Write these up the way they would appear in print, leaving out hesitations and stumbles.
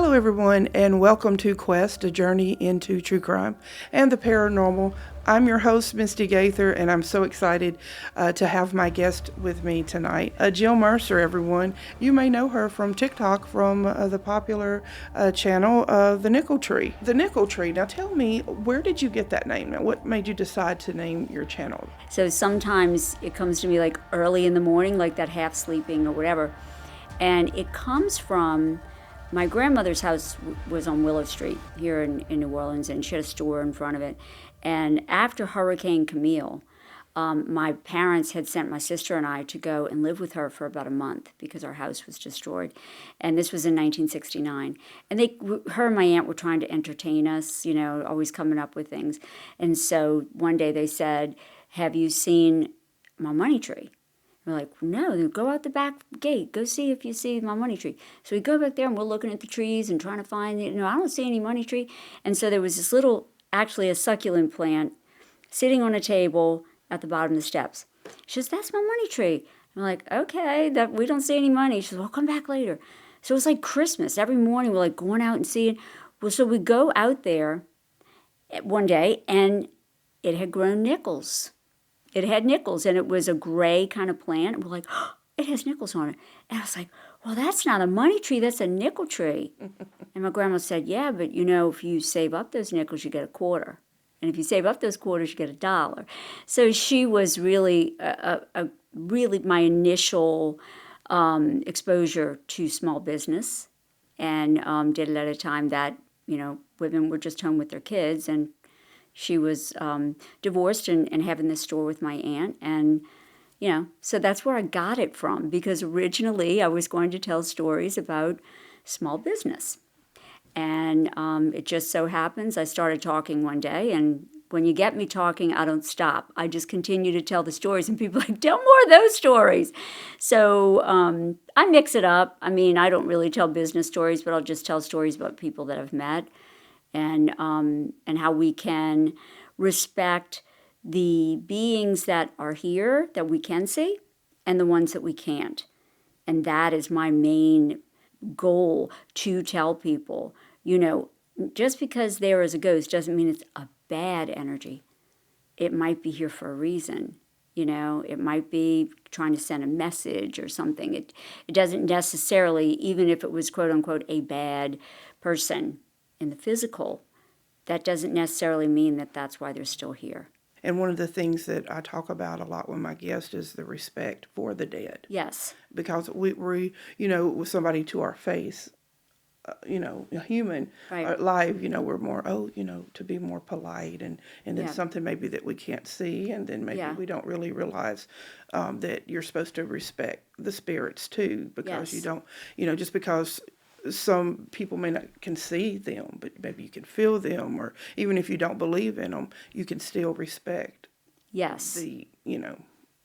Hello, everyone, and welcome to Quest, a journey into true crime and the paranormal. I'm your host, Misty Gaither, and I'm so excited to have my guest with me tonight, Jill Mercer, everyone. You may know her from TikTok from the popular channel, The Nickel Tree. The Nickel Tree. Now, tell me, where did you get that name? Now, what made you decide to name your channel? So sometimes it comes to me like early in the morning, like that half sleeping or whatever. And it comes from my grandmother's house was on Willow Street here in New Orleans, and she had a store in front of it. And after Hurricane Camille, my parents had sent my sister and I to go and live with her for about a month because our house was destroyed. And this was in 1969. And her and my aunt were trying to entertain us, always coming up with things. And so one day they said, "Have you seen my money tree?" We're like, "No, go out the back gate. Go see if you see my money tree." So we go back there and we're looking at the trees and trying to find it. I don't see any money tree. And so there was this little, actually a succulent plant sitting on a table at the bottom of the steps. She says, "That's my money tree." I'm like, "Okay, that we don't see any money." She says, "Well, come back later." So it was like Christmas. Every morning we're like going out and seeing. Well, so we go out there one day and it had grown nickels. It had nickels, and it was a gray kind of plant. And we're like, "Oh, it has nickels on it." And I was like, "Well, that's not a money tree, that's a nickel tree." And my grandma said, "Yeah, but if you save up those nickels, you get a quarter. And if you save up those quarters, you get $1." So she was really, really my initial exposure to small business, and did it at a time that, women were just home with their kids, and she was divorced and having this store with my aunt. And, so that's where I got it from, because originally I was going to tell stories about small business. And it just so happens I started talking one day, and when you get me talking, I don't stop. I just continue to tell the stories, and people are like, "Tell more of those stories." So I mix it up. I mean, I don't really tell business stories, but I'll just tell stories about people that I've met, and how we can respect the beings that are here that we can see and the ones that we can't. And that is my main goal, to tell people, just because there is a ghost doesn't mean it's a bad energy. It might be here for a reason. It might be trying to send a message or something. It doesn't necessarily, even if it was quote unquote a bad person in the physical, that doesn't necessarily mean that that's why they're still here. And one of the things that I talk about a lot with my guests is the respect for the dead. Yes. Because we with somebody to our face, a human, Right. live, we're more, to be more polite, and then Yeah. something maybe that we can't see, and then maybe Yeah. we don't really realize that you're supposed to respect the spirits too, because Yes. you don't, just because some people may not can see them, but maybe you can feel them, or even if you don't believe in them, you can still respect Yes.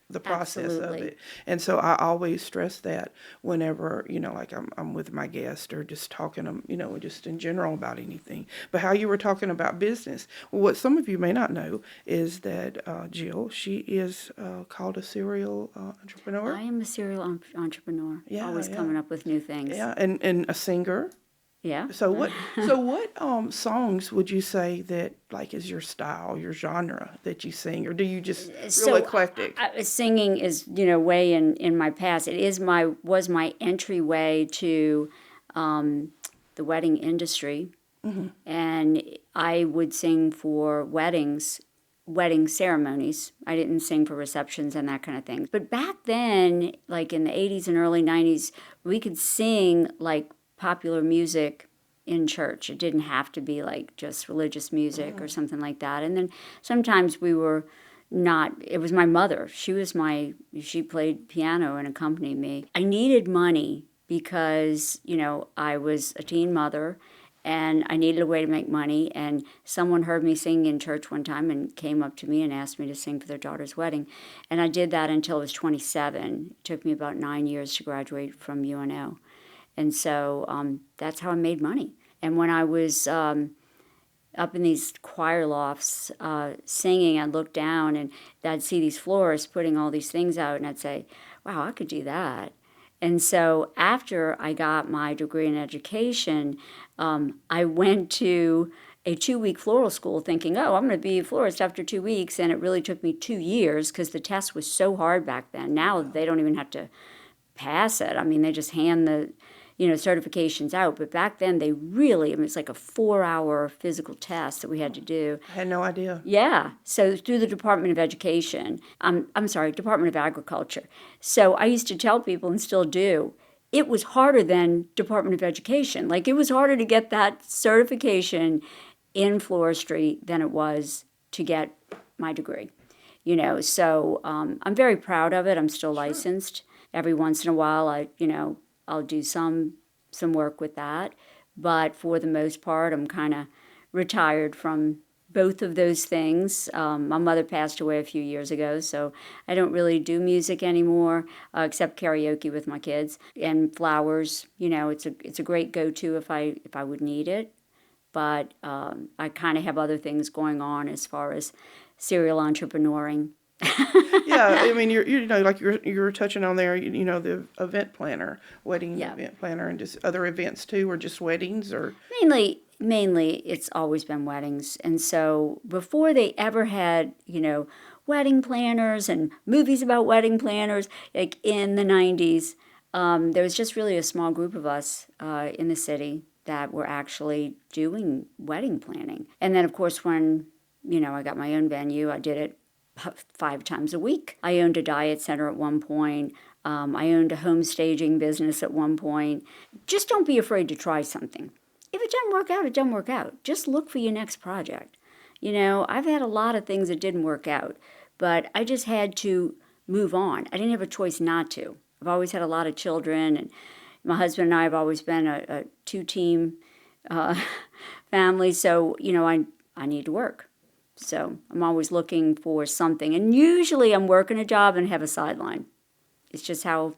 the process Absolutely. of it. And so I always stress that whenever, like I'm with my guest, or just talking, just in general about anything. But how you were talking about business, well, what some of you may not know is that Jill, she is called a serial entrepreneur. I am a serial entrepreneur. Yeah, Always yeah. coming up with new things. Yeah, and a singer. Yeah. So what songs would you say that like is your style, your genre that you sing, or do you just real eclectic? Singing is, way in my past. It was my entryway to the wedding industry. Mm-hmm. And I would sing for wedding ceremonies. I didn't sing for receptions and that kind of thing. But back then, like in the 80s and early 90s, we could sing like popular music in church. It didn't have to be like just religious music or something like that. And then sometimes we were not, it was my mother. She played piano and accompanied me. I needed money because, I was a teen mother and I needed a way to make money. And someone heard me sing in church one time and came up to me and asked me to sing for their daughter's wedding. And I did that until I was 27. It took me about 9 years to graduate from UNO. And so that's how I made money. And when I was up in these choir lofts singing, I'd look down and I'd see these florists putting all these things out, and I'd say, "Wow, I could do that." And so after I got my degree in education, I went to a 2-week floral school thinking, oh, I'm going to be a florist after 2 weeks. And it really took me 2 years because the test was so hard back then. Now they don't even have to pass it. I mean, they just hand the, certifications out. But back then they really, I mean, it's like a 4-hour physical test that we had to do. I had no idea. Yeah. So through the Department of Education, I'm sorry, Department of Agriculture. So I used to tell people, and still do, it was harder than Department of Education. Like, it was harder to get that certification in floristry than it was to get my degree. So I'm very proud of it. I'm still licensed. Every once in a while, I'll do some work with that. But for the most part, I'm kind of retired from both of those things. My mother passed away a few years ago, so I don't really do music anymore, except karaoke with my kids. And flowers, it's a great go-to if I would need it. But I kind of have other things going on as far as serial entrepreneuring. Yeah, I mean, like you're touching on there, the event planner, wedding event planner, and just other events too, or just weddings, or Mainly, it's always been weddings. And so before they ever had, wedding planners and movies about wedding planners, like in the 90s, there was just really a small group of us in the city that were actually doing wedding planning. And then, of course, when, I got my own venue, I did it 5 times a week. I owned a diet center at one point. I owned a home staging business at one point. Just don't be afraid to try something. If it doesn't work out, it doesn't work out. Just look for your next project. I've had a lot of things that didn't work out, but I just had to move on. I didn't have a choice not to. I've always had a lot of children, and my husband and I have always been a 2-team family, so, I need to work. So I'm always looking for something, and usually I'm working a job and have a sideline. It's just how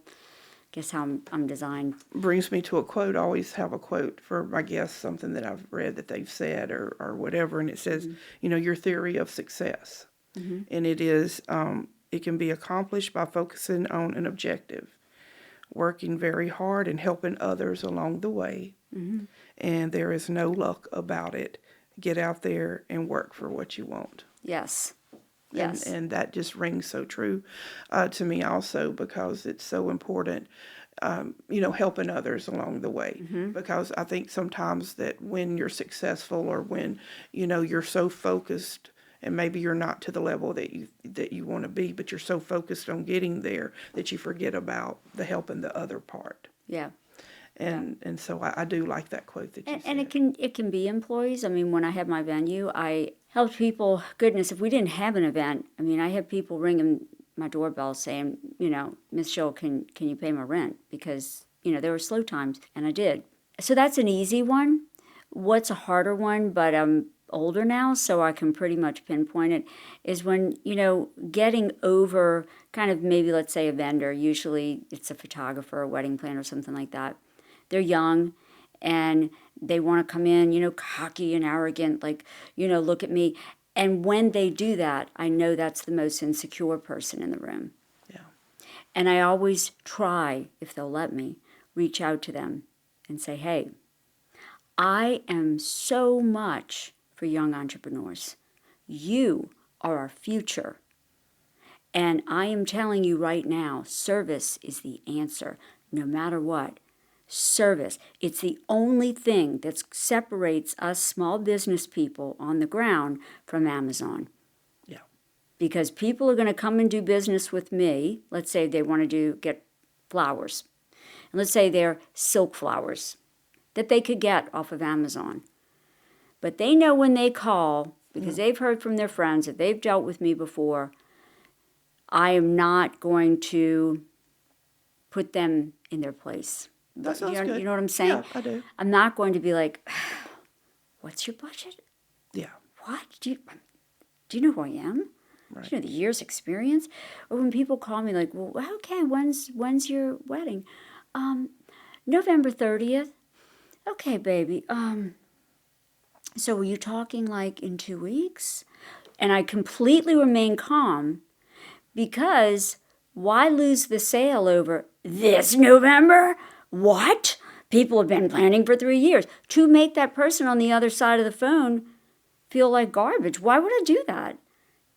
I'm designed. Brings me to a quote. I always have a quote for my guests, something that I've read that they've said or whatever, and it says, your theory of success. And it is, it can be accomplished by focusing on an objective, working very hard and helping others along the way. And there is no luck about it. Get out there and work for what you want. Yes. And that just rings so true to me also, because it's so important, helping others along the way. Because I think sometimes that when you're successful, or when, you're so focused, and maybe you're not to the level that you want to be, but you're so focused on getting there that you forget about the helping the other part. Yeah. And so I do like that quote that you said. And it can be employees. I mean, when I had my venue, I helped people. Goodness, if we didn't have an event, I mean, I had people ringing my doorbell saying, Miss Jill, can you pay my rent? Because, there were slow times, and I did. So that's an easy one. What's a harder one, but I'm older now, so I can pretty much pinpoint it, is when, getting over kind of maybe, let's say, a vendor. Usually it's a photographer, a wedding planner, or something like that. They're young, and they want to come in, cocky and arrogant, like, look at me. And when they do that, I know that's the most insecure person in the room. Yeah. And I always try, if they'll let me, reach out to them and say, hey, I am so much for young entrepreneurs. You are our future. And I am telling you right now, service is the answer, no matter what. Service. It's the only thing that separates us small business people on the ground from Amazon. Yeah. Because people are going to come and do business with me. Let's say they want to get flowers. And let's say they're silk flowers that they could get off of Amazon. But they know when they call, because they've heard from their friends that they've dealt with me before, I am not going to put them in their place. That sounds good. You know what I'm saying? Yeah, I do. I'm not going to be like, what's your budget? Yeah. What? Do you know who I am? Right. Do you know the year's experience? Or when people call me like, well, okay, when's your wedding? November 30th. Okay, baby. So were you talking like in 2 weeks? And I completely remain calm, because Why lose the sale over this November? What? People have been planning for 3 years to make that person on the other side of the phone feel like garbage. Why would I do that?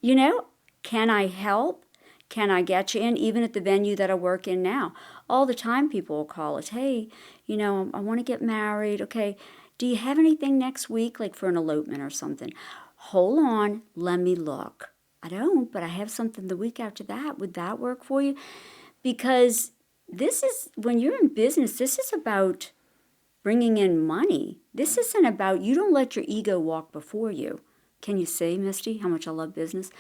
You know, can I help? Can I get you in, even at the venue that I work in now? All the time people will call us, hey, you know, I want to get married. Okay, do you have anything next week, like for an elopement or something? Hold on, let me look. I don't, but I have something the week after that. Would that work for you? Because this is, when you're in business, this is about bringing in money. This isn't about, you don't let your ego walk before you. Can you say, Misty, how much I love business?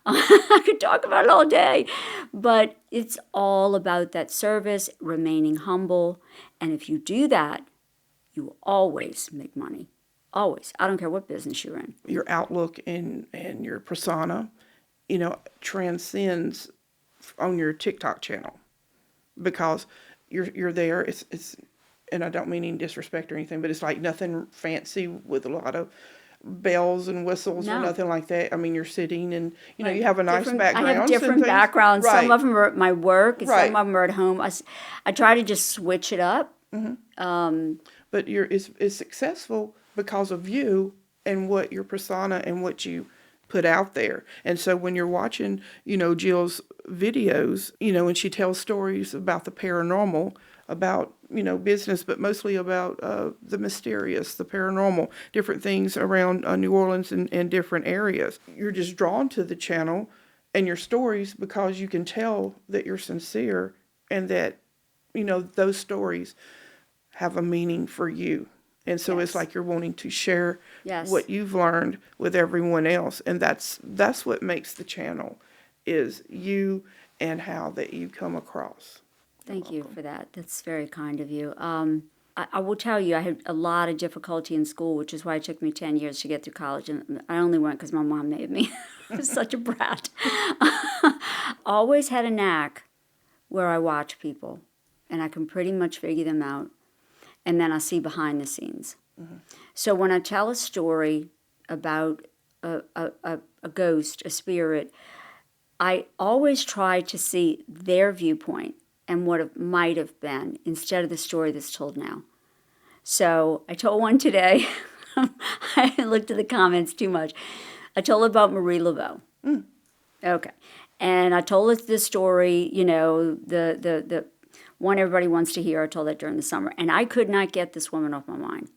I could talk about it all day. But it's all about that service, remaining humble. And if you do that, you will always make money. Always. I don't care what business you're in. Your outlook and your persona, you know, transcends on your TikTok channel because you're there. It's and I don't mean any disrespect or anything, but it's like nothing fancy with a lot of bells and whistles or nothing like that. I mean, you're sitting and, you know, you have a nice background. I have different backgrounds. Right. Some of them are at my work, and Right. some of them are at home. I try to just switch it up. Mm-hmm. But it's successful because of you and what your persona and what you put out there. And so when you're watching, you know, Jill's videos, you know, and she tells stories about the paranormal, about, you know, business, but mostly about the mysterious, the paranormal, different things around New Orleans and different areas. You're just drawn to the channel and your stories because you can tell that you're sincere and that, you know, those stories have a meaning for you. And so it's like you're wanting to share what you've learned with everyone else. And that's what makes the channel, is you and how that you come across. Thank you for that. That's very kind of you. I will tell you, I had a lot of difficulty in school, which is why it took me 10 years to get through college. And I only went because my mom made me. I was such a brat. Always had a knack where I watch people, and I can pretty much figure them out. And then I see behind the scenes. Mm-hmm. So when I tell a story about a ghost, a spirit, I always try to see their viewpoint and what it might have been instead of the story that's told now. So I told one today. I looked at the comments too much. I told about Marie Laveau. Mm. Okay. And I told it the story, you know, the one everybody wants to hear. I told that during the summer. And I could not get this woman off my mind.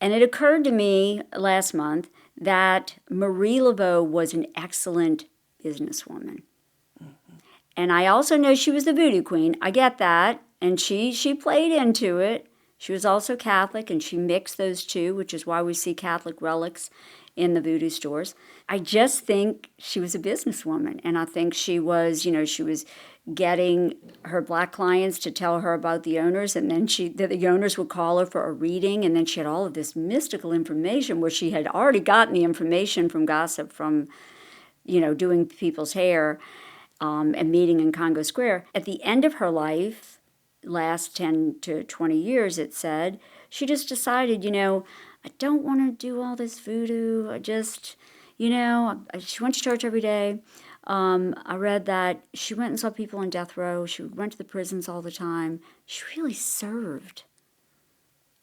And it occurred to me last month that Marie Laveau was an excellent businesswoman. Mm-hmm. And I also know she was the voodoo queen. I get that. And she played into it. She was also Catholic, and she mixed those two, which is why we see Catholic relics in the voodoo stores. I just think she was a businesswoman. And I think she was, you know, she was getting her black clients to tell her about the owners, and then the owners would call her for a reading, and then she had all of this mystical information where she had already gotten the information from gossip, from, you know, doing people's hair and meeting in Congo Square. At the end of her life, last 10 to 20 years, it said, she just decided, you know, I don't want to do all this voodoo. I just, you know, she went to church every day. I read that she went and saw people on death row. She went to the prisons all the time. She really served.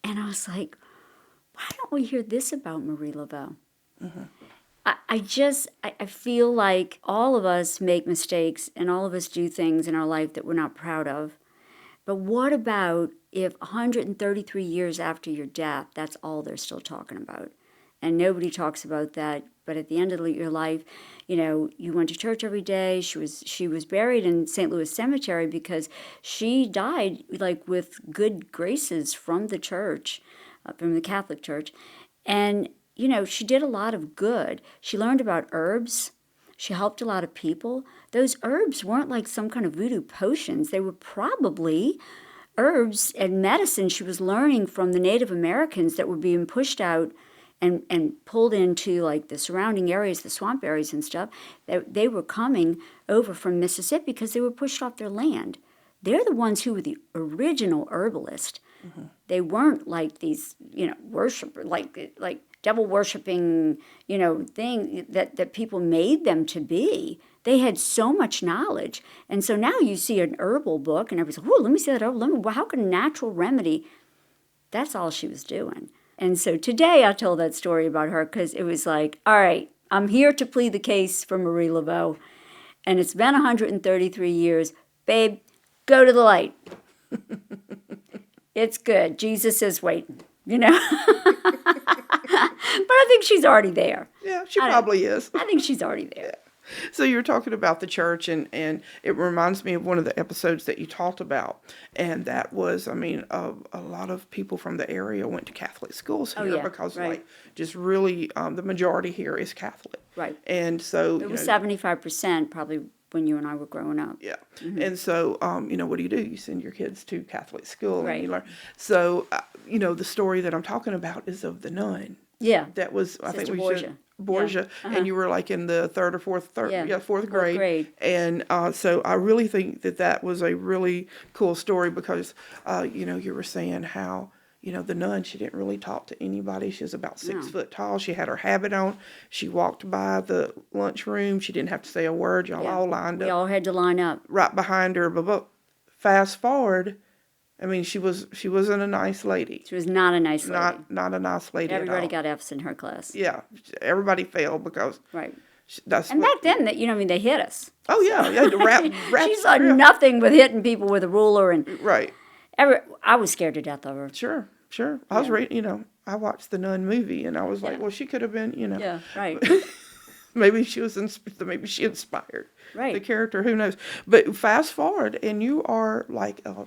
And I was like, why don't we hear this about Marie Laveau? Mm-hmm. I feel like all of us make mistakes and all of us do things in our life that we're not proud of. But what about if 133 years after your death, that's all they're still talking about? And nobody talks about that. But at the end of your life, you know, you went to church every day. She was buried in St. Louis Cemetery because she died like with good graces from the church, from the Catholic Church. And, you know, she did a lot of good. She learned about herbs. She helped a lot of people. Those herbs weren't like some kind of voodoo potions. They were probably herbs and medicine she was learning from the Native Americans that were being pushed out and pulled into like the surrounding areas, the swamp areas and stuff. They were coming over from Mississippi because they were pushed off their land. They're the ones who were the original herbalist. Mm-hmm. They weren't like these, you know, worshipers, like devil worshiping, thing that people made them to be. They had so much knowledge. And so now you see an herbal book and everybody's like, oh, let me see that herbal. Well, how can a natural remedy? That's all she was doing. And so today I told that story about her because it was like, all right, I'm here to plead the case for Marie Laveau. And it's been 133 years. Babe, go to the light. It's good. Jesus is waiting, But I think she's already there. Yeah, she probably is. I think she's already there. Yeah. So you're talking about the church, and it reminds me of one of the episodes that you talked about, and that was, a lot of people from the area went to Catholic schools here because, just really, the majority here is Catholic. Right. And so it was 75% probably when you and I were growing up. Yeah. Mm-hmm. And so, what do? You send your kids to Catholic school, right. And you learn. So, the story that I'm talking about is of the nun. Yeah. That was, I think we should. Borgia, and you were like in the fourth grade. And so I really think that was a really cool story because, you were saying how, the nun, she didn't really talk to anybody. She was about 6 foot tall. She had her habit on. She walked by the lunchroom. She didn't have to say a word. Y'all all lined up. We all had to line up. Right behind her. But fast forward, she wasn't a nice lady. She was not a nice lady. Not a nice lady. Everybody got F's in her class. Yeah, everybody failed because right. That's and back then, they hit us. Oh yeah, yeah. The rap. She saw nothing with hitting people with a ruler and right. I was scared to death of her. Sure. I was reading. I watched the Nun movie and I was like, well, she could have been. Yeah, right. Maybe she was. Maybe she inspired the character. Who knows? But fast forward, and you are like a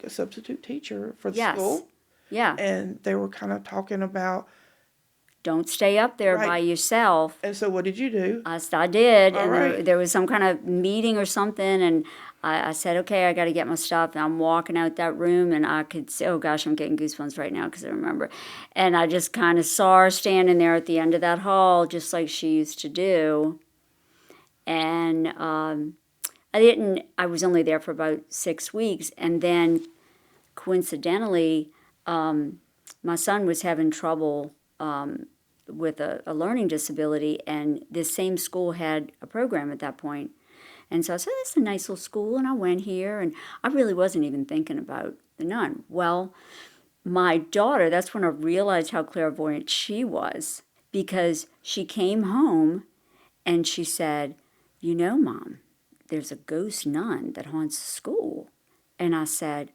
substitute teacher for the school. Yeah. And they were kind of talking about don't stay up there by yourself. And so, what did you do? I did. All and right. there was some kind of meeting or something, and I said, okay, I got to get my stuff. And I'm walking out that room, and I could see, oh gosh, I'm getting goosebumps right now because I remember. And I just kind of saw her standing there at the end of that hall, just like she used to do. And I was only there for about 6 weeks. And then coincidentally, my son was having trouble with a learning disability, and this same school had a program at that point. And so I said, this is a nice little school, and I went here, and I really wasn't even thinking about the nun. Well, my daughter, that's when I realized how clairvoyant she was, because she came home, and she said, Mom, there's a ghost nun that haunts the school. And I said,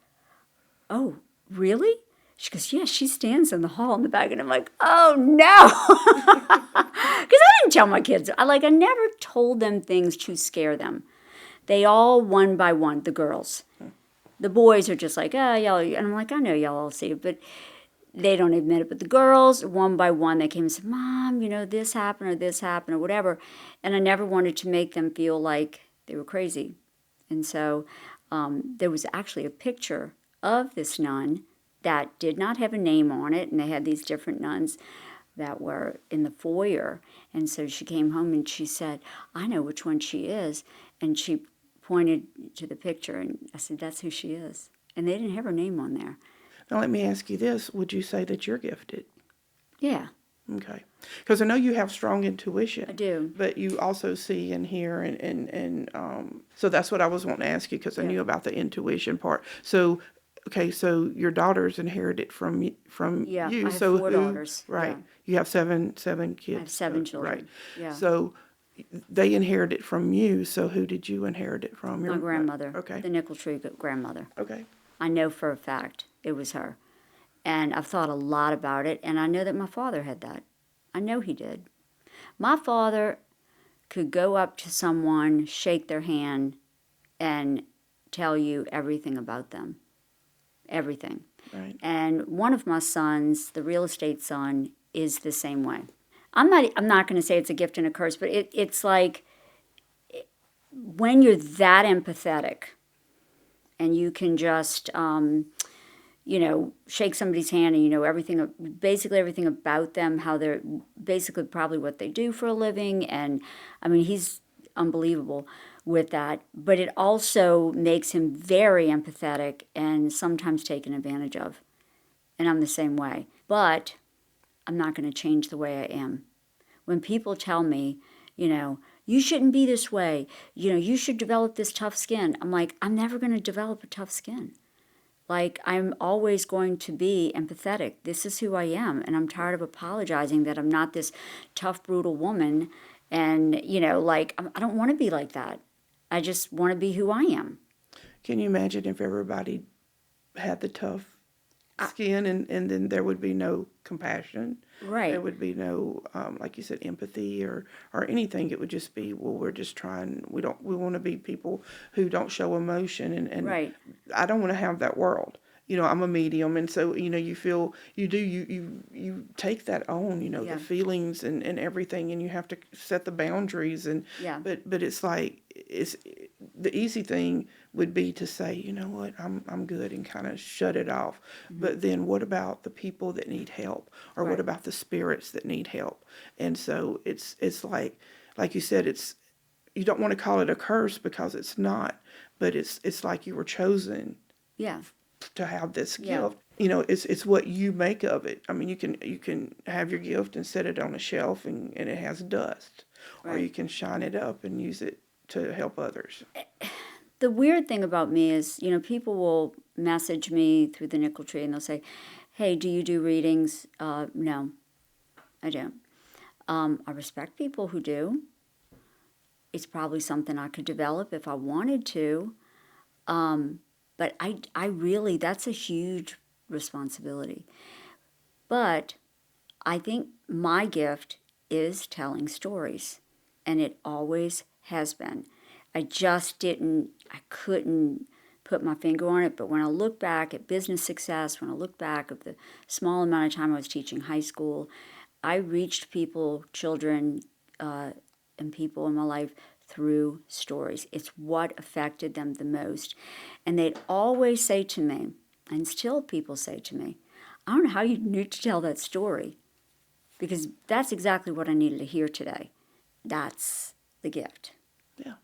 oh, really? She goes, yeah, she stands in the hall in the back. And I'm like, oh, no. Because I didn't tell my kids. I never told them things to scare them. They all, one by one, the girls. The boys are just like, oh, y'all. And I'm like, I know y'all all see it. But they don't admit it. But the girls, one by one, they came and said, Mom, this happened or whatever. And I never wanted to make them feel like they were crazy. And so there was actually a picture of this nun that did not have a name on it, and they had these different nuns that were in the foyer. And so she came home and she said, I know which one she is. And she pointed to the picture, and I said, that's who she is. And they didn't have her name on there. Now let me ask you this. Would you say that you're gifted? Yeah. Okay. Because I know you have strong intuition. I do. But you also see and hear, and so that's what I was wanting to ask you, because I knew about the intuition part. So, okay, so your daughters inherited from you. I have so 4 daughters. Right. Yeah. You have seven kids. I have 7 children. Right. Yeah. So they inherited from you. So who did you inherit it from? My grandmother. Okay. The Nickel Tree grandmother. Okay. I know for a fact it was her. And I've thought a lot about it, and I know that my father had that. I know he did. My father could go up to someone, shake their hand, and tell you everything about them. Everything. Right. And one of my sons, the real estate son, is the same way. I'm not going to say it's a gift and a curse, but it's like when you're that empathetic and you can just shake somebody's hand and you know basically everything about them, how they're basically probably what they do for a living. And I mean, he's unbelievable with that, but it also makes him very empathetic and sometimes taken advantage of. And I'm the same way. But I'm not going to change the way I am. When people tell me, you shouldn't be this way, you should develop this tough skin, I'm like, I'm never going to develop a tough skin. Like, I'm always going to be empathetic. This is who I am. And I'm tired of apologizing that I'm not this tough, brutal woman. And, I don't want to be like that. I just want to be who I am. Can you imagine if everybody had the tough skin and then there would be no compassion? Right. There would be no, like you said, empathy or anything. It would just be, well, we're just trying, we want to be people who don't show emotion. And right. I don't want to have that world. I'm a medium, and so, you feel, you take that on, Yeah. the feelings and everything, and you have to set the boundaries, and, Yeah. but it's like, the easy thing would be to say, you know what, I'm good, and kind of shut it off. Mm-hmm. But then what about the people that need help, or what about the spirits that need help? And so it's like you said, you don't want to call it a curse because it's not, but it's like you were chosen. Yeah. To have this gift, it's what you make of it. I mean, you can have your gift and set it on a shelf and it has dust, or you can shine it up and use it to help others. The weird thing about me is, people will message me through the Nickel Tree and they'll say, "Hey, do you do readings?" No, I don't. I respect people who do. It's probably something I could develop if I wanted to. But I really, that's a huge responsibility. But I think my gift is telling stories, and it always has been. I couldn't put my finger on it, but when I look back at business success, when I look back at the small amount of time I was teaching high school, I reached people, children, and people in my life through stories. It's what affected them the most. And they'd always say to me, and still people say to me, "I don't know how you knew to tell that story," because that's exactly what I needed to hear today. That's the gift. Yeah.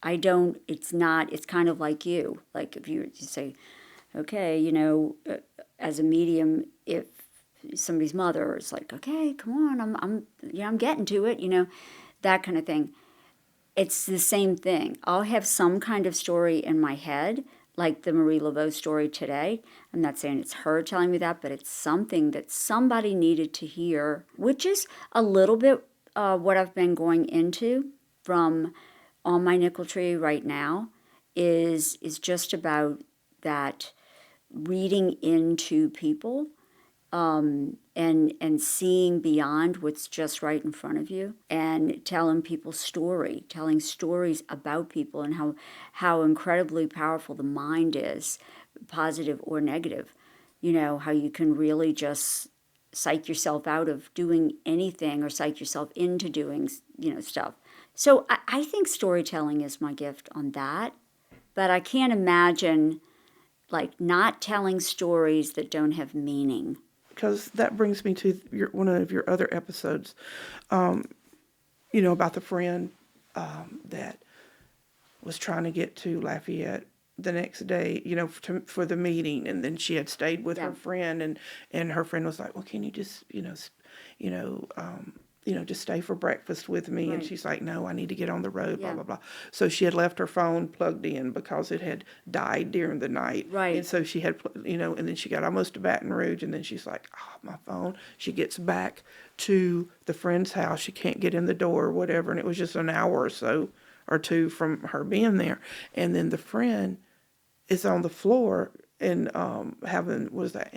It's kind of like you. Like if you say, okay, as a medium, if somebody's mother is like, "Okay, come on, I'm getting to it," that kind of thing. It's the same thing. I'll have some kind of story in my head, like the Marie Laveau story today. I'm not saying it's her telling me that, but it's something that somebody needed to hear, which is a little bit what I've been going into from on my Nickel Tree right now is just about that reading into people and seeing beyond what's just right in front of you, and telling stories about people, and how incredibly powerful the mind is, positive or negative. How you can really just psych yourself out of doing anything, or psych yourself into doing, stuff. So I think storytelling is my gift on that, but I can't imagine not telling stories that don't have meaning. Because that brings me to one of your other episodes, about the friend that was trying to get to Lafayette the next day, for the meeting, and then she had stayed with her friend, and her friend was like, "Well, can you just, just stay for breakfast with me?" Right. And she's like, "No, I need to get on the road, blah, blah, blah." So she had left her phone plugged in because it had died during the night. Right. And so she had, and then she got almost to Baton Rouge, and then she's like, "Oh, my phone." She gets back to the friend's house. She can't get in the door or whatever, and it was just an hour or so or two from her being there. And then the friend is on the floor and having, what is that,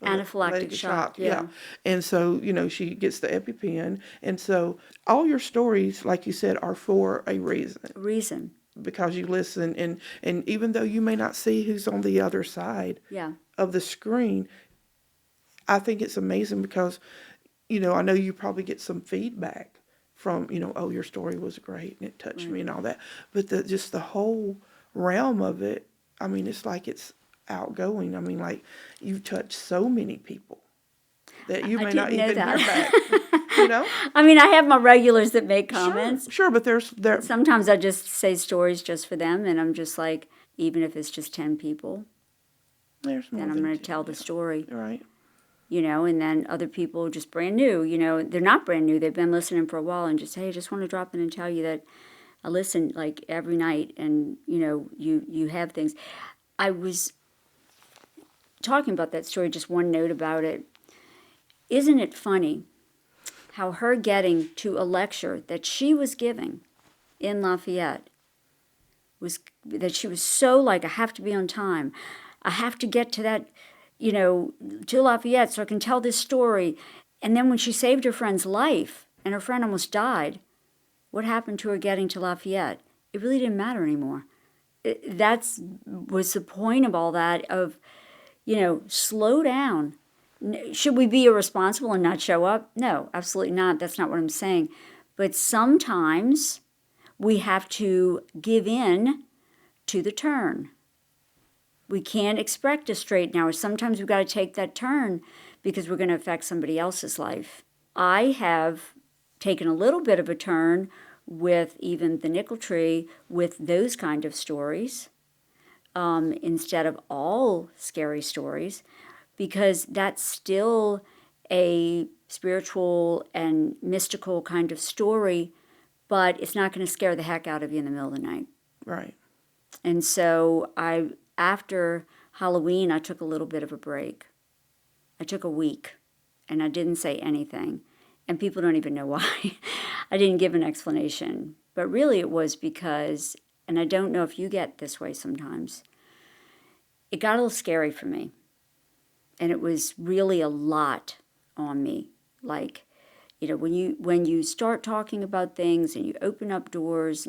anaphylactic shock. Yeah. And so, she gets the EpiPen. And so all your stories, like you said, are for a reason. Because you listen, and even though you may not see who's on the other side of the screen, I think it's amazing because, I know you probably get some feedback from, "Oh, your story was great and it touched me," and all that. But just the whole realm of it, I mean, it's like it's outgoing. I mean, like, you've touched so many people that you may not even hear back. I mean, I have my regulars that make comments. Sure, but there. Sometimes I just say stories just for them, and I'm just like, even if it's just 10 people, then I'm going to tell the story. Right. and then other people just brand new, they're not brand new. They've been listening for a while and just, hey, I just want to drop in and tell you that I listen like every night and, you have things. I was talking about that story, just one note about it. Isn't it funny how her getting to a lecture that she was giving in Lafayette was that she was so like, I have to be on time. I have to get to that, to Lafayette so I can tell this story. And then when she saved her friend's life and her friend almost died, what happened to her getting to Lafayette? It really didn't matter anymore. Was the point of all that of, slow down. Should we be irresponsible and not show up? No, absolutely not. That's not what I'm saying. But sometimes we have to give in to the turn. We can't expect a straight now. Sometimes we've got to take that turn because we're going to affect somebody else's life. I have taken a little bit of a turn with even the nickel tree with those kind of stories instead of all scary stories, because that's still a spiritual and mystical kind of story, but it's not going to scare the heck out of you in the middle of the night. Right. And so after Halloween, I took a little bit of a break. I took a week, and I didn't say anything. And people don't even know why. I didn't give an explanation. But really it was because, and I don't know if you get this way sometimes, it got a little scary for me. And it was really a lot on me. Like, when you start talking about things and you open up doors,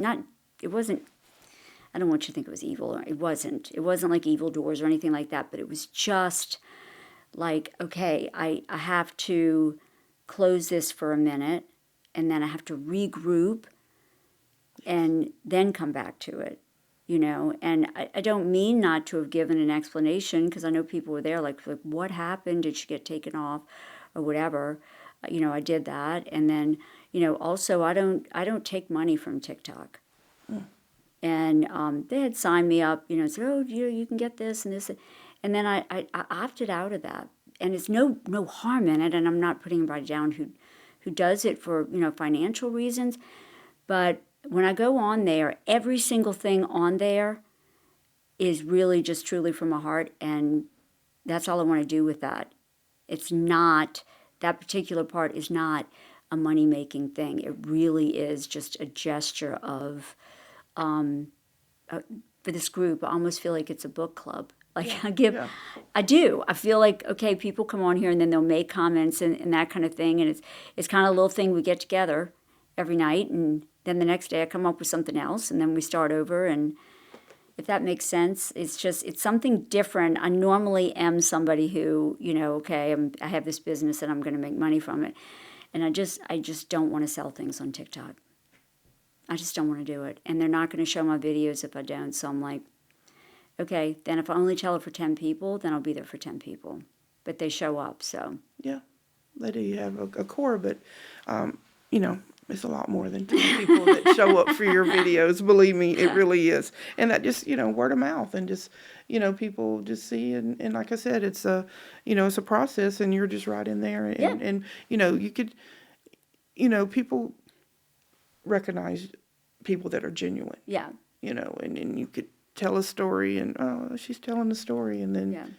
it wasn't, I don't want you to think it was evil. It wasn't. It wasn't like evil doors or anything like that. But it was just like, okay, I have to close this for a minute, and then I have to regroup and then come back to it, And I don't mean not to have given an explanation, because I know people were there like, what happened? Did she get taken off or whatever? I did that. And then, also I don't take money from TikTok. And they had signed me up, said, oh, you can get this and this. And then I opted out of that. And it's no harm in it, and I'm not putting anybody down who does it for, financial reasons. But when I go on there, every single thing on there is really just truly from my heart, and that's all I want to do with that. It's not, that particular part is not a money-making thing. It really is just a gesture of, for this group, I almost feel like it's a book club. Like I do. I feel like, okay, people come on here and then they'll make comments and that kind of thing. And it's kind of a little thing we get together every night. And then the next day I come up with something else and then we start over. And if that makes sense, it's something different. I normally am somebody who, okay, I have this business and I'm going to make money from it. And I just don't want to sell things on TikTok. I just don't want to do it. And they're not going to show my videos if I don't. So I'm like, okay, then if I only tell it for 10 people, then I'll be there for 10 people. But they show up, so. Yeah, they do. You have a core, but, it's a lot more than 10 people that show up for your videos. Believe me, it really is. And that just, word of mouth and just, people just see. And like I said, it's it's a process, and you're just right in there. And you could, people recognize people that are genuine. Yeah. And you could tell a story and, oh, she's telling a story. And then,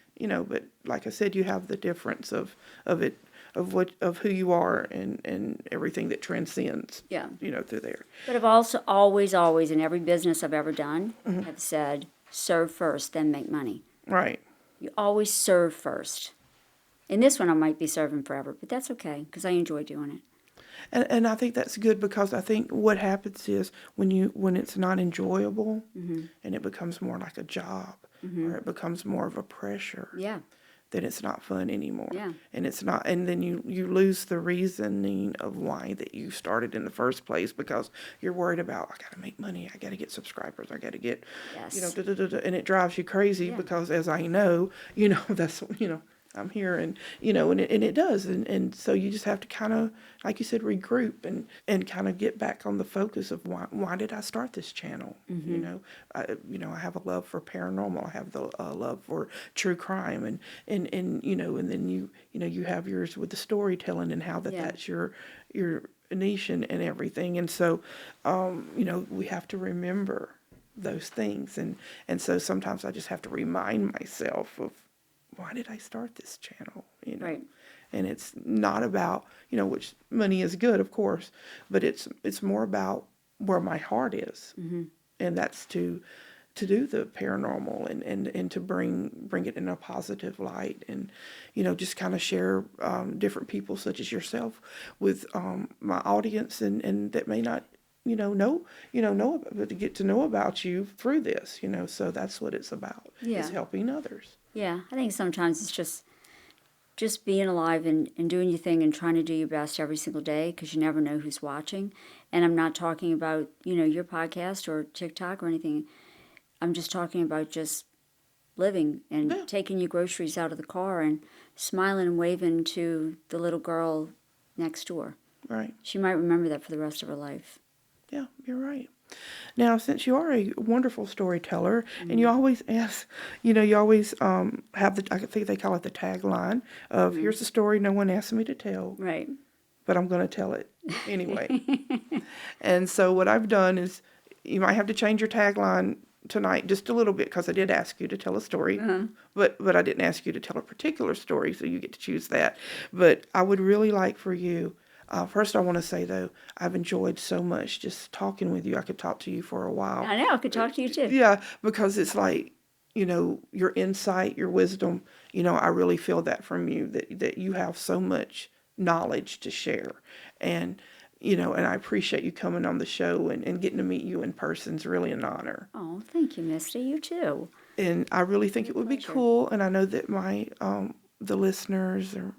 but like I said, you have the difference of it, of who you are and everything that transcends, through there. But I've also always in every business I've ever done, have said, serve first, then make money. Right. You always serve first. In this one, I might be serving forever, but that's okay because I enjoy doing it. And I think that's good, because I think what happens is when it's not enjoyable and it becomes more like a job or it becomes more of a pressure, then it's not fun anymore. Yeah. And it's not, and then you lose the reasoning of why that you started in the first place, because you're worried about, I got to make money, I got to get subscribers, I got to get, and it drives you crazy because, as I know, that's, I'm here, and and it does, and so you just have to kind of, like you said, regroup and kind of get back on the focus of why did I start this channel? I have a love for paranormal. I have the love for true crime, and and then you have yours with the storytelling and how that's your niche and everything, and so we have to remember those things, and so sometimes I just have to remind myself of why did I start this channel, Right. and it's not about which money is good, of course, but it's more about where my heart is, and that's to do the paranormal and to bring it in a positive light, and just kind of share different people such as yourself with my audience, and that may not know, but to get to know about you through this, so that's what it's about, is helping others. Yeah, I think sometimes it's just being alive and doing your thing and trying to do your best every single day, because you never know who's watching. And I'm not talking about, your podcast or TikTok or anything. I'm just talking about just living and taking your groceries out of the car and smiling and waving to the little girl next door. Right. She might remember that for the rest of her life. Yeah, you're right. Now, since you are a wonderful storyteller, and you always ask, you always have I think they call it the tagline of, here's the story no one asked me to tell. Right. But I'm going to tell it anyway. And so what I've done is, you might have to change your tagline tonight just a little bit, because I did ask you to tell a story, but I didn't ask you to tell a particular story, so you get to choose that. But I would really like for you, first I want to say, though, I've enjoyed so much just talking with you. I could talk to you for a while. I know, I could talk to you too. Yeah, because it's like, your insight, your wisdom, I really feel that from you, that you have so much knowledge to share. And and I appreciate you coming on the show, and getting to meet you in person is really an honor. Oh, thank you, Misty. You too. And I really think it would be cool, and I know that my the listeners or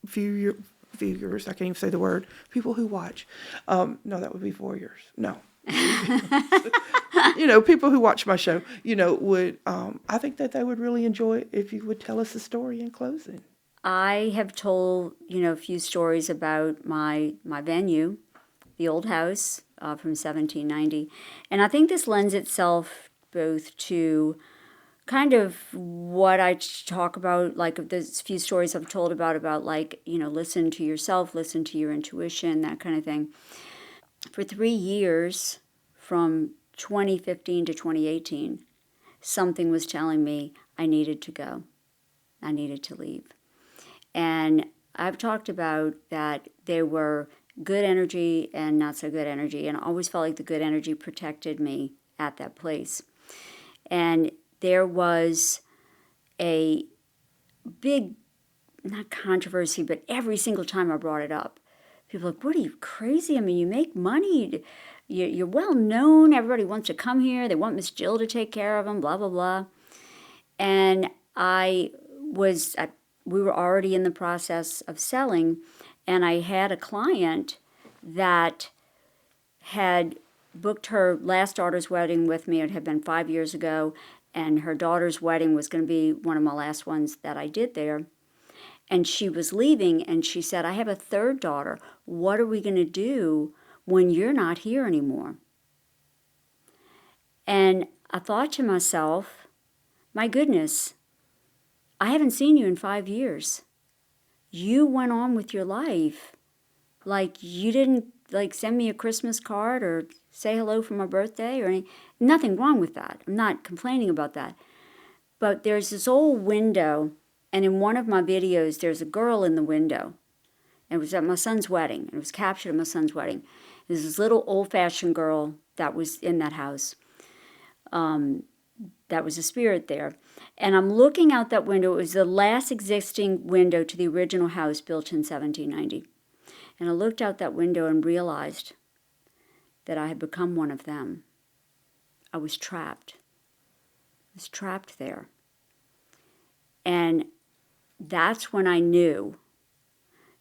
viewers, I can't even say the word, people who watch, no, that would be voyeurs. No. People who watch my show, would, I think that they would really enjoy it if you would tell us a story in closing. I have told, a few stories about my venue, the old house from 1790. And I think this lends itself both to kind of what I talk about, like there's a few stories I've told about like, listen to yourself, listen to your intuition, that kind of thing. For 3 years, from 2015 to 2018, something was telling me I needed to go. I needed to leave. And I've talked about that there were good energy and not so good energy, and I always felt like the good energy protected me at that place. And there was a big, not controversy, but every single time I brought it up, people were like, what, are you crazy? I mean, you make money, you're well known, everybody wants to come here, they want Miss Jill to take care of them, blah, blah, blah. And we were already in the process of selling, and I had a client that had booked her last daughter's wedding with me. It had been 5 years ago, and her daughter's wedding was going to be one of my last ones that I did there. And she was leaving, and she said, I have a third daughter. What are we going to do when you're not here anymore? And I thought to myself, my goodness, I haven't seen you in 5 years. You went on with your life. Like, you didn't, send me a Christmas card or say hello for my birthday or anything. Nothing wrong with that. I'm not complaining about that. But there's this old window, and in one of my videos, there's a girl in the window. And it was at my son's wedding. It was captured at my son's wedding. There's this little old-fashioned girl that was in that house. That was a spirit there. And I'm looking out that window. It was the last existing window to the original house built in 1790. And I looked out that window and realized that I had become one of them. I was trapped. I was trapped there. And that's when I knew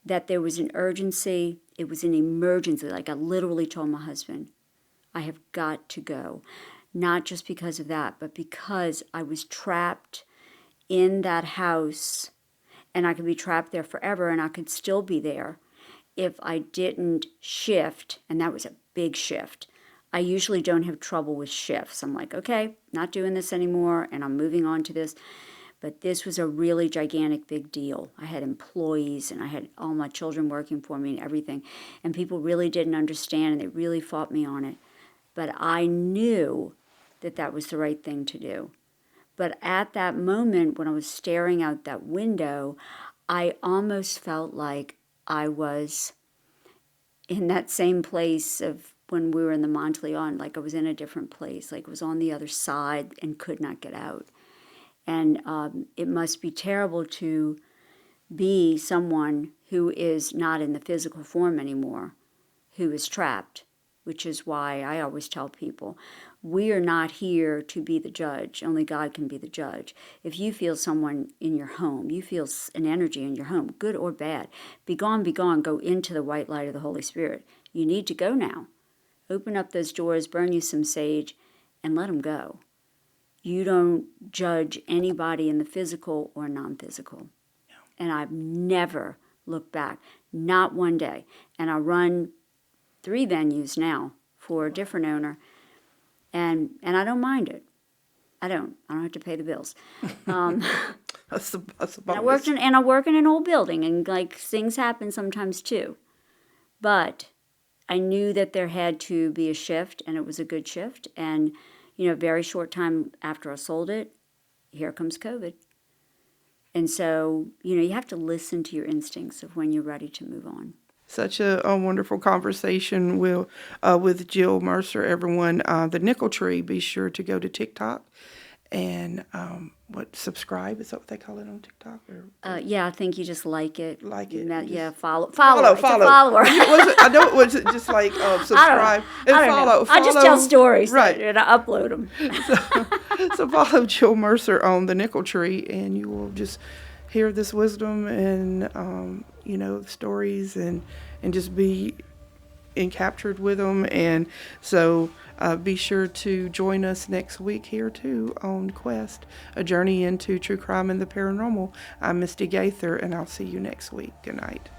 that there was an urgency. It was an emergency. Like, I literally told my husband, I have got to go. Not just because of that, but because I was trapped in that house and I could be trapped there forever, and I could still be there if I didn't shift, and that was a big shift. I usually don't have trouble with shifts. I'm like, okay, not doing this anymore, and I'm moving on to this. But this was a really gigantic big deal. I had employees, and I had all my children working for me and everything. And people really didn't understand, and they really fought me on it. But I knew that that was the right thing to do. But at that moment, when I was staring out that window, I almost felt like I was in that same place of when we were in the Monteleone, like I was in a different place, like I was on the other side and could not get out. And it must be terrible to be someone who is not in the physical form anymore, who is trapped, which is why I always tell people, we are not here to be the judge. Only God can be the judge. If you feel someone in your home, you feel an energy in your home, good or bad, be gone, go into the white light of the Holy Spirit. You need to go now. Open up those doors, burn you some sage, and let them go. You don't judge anybody in the physical or non-physical. Yeah. And I've never looked back, not one day. And I run 3 venues now for a different owner, and I don't mind it. I don't have to pay the bills. That's a bonus. I work in an old building, and like things happen sometimes too. But I knew that there had to be a shift, and it was a good shift. And very short time after I sold it, here comes COVID. And so, you have to listen to your instincts of when you're ready to move on. Such a wonderful conversation with Jill Mercer, everyone. The Nickel Tree, be sure to go to TikTok and subscribe. Is that what they call it on TikTok? Yeah, I think you just like it. Like it. Follow. Follow. It's a follower. I know it was just like subscribe and follow. I just tell stories, right? And I upload them. So follow Jill Mercer on the Nickel Tree, and you will just hear this wisdom and stories and just be captured with them. And so be sure to join us next week here too on Quest, a journey into true crime and the paranormal. I'm Misty Gaither, and I'll see you next week. Good night.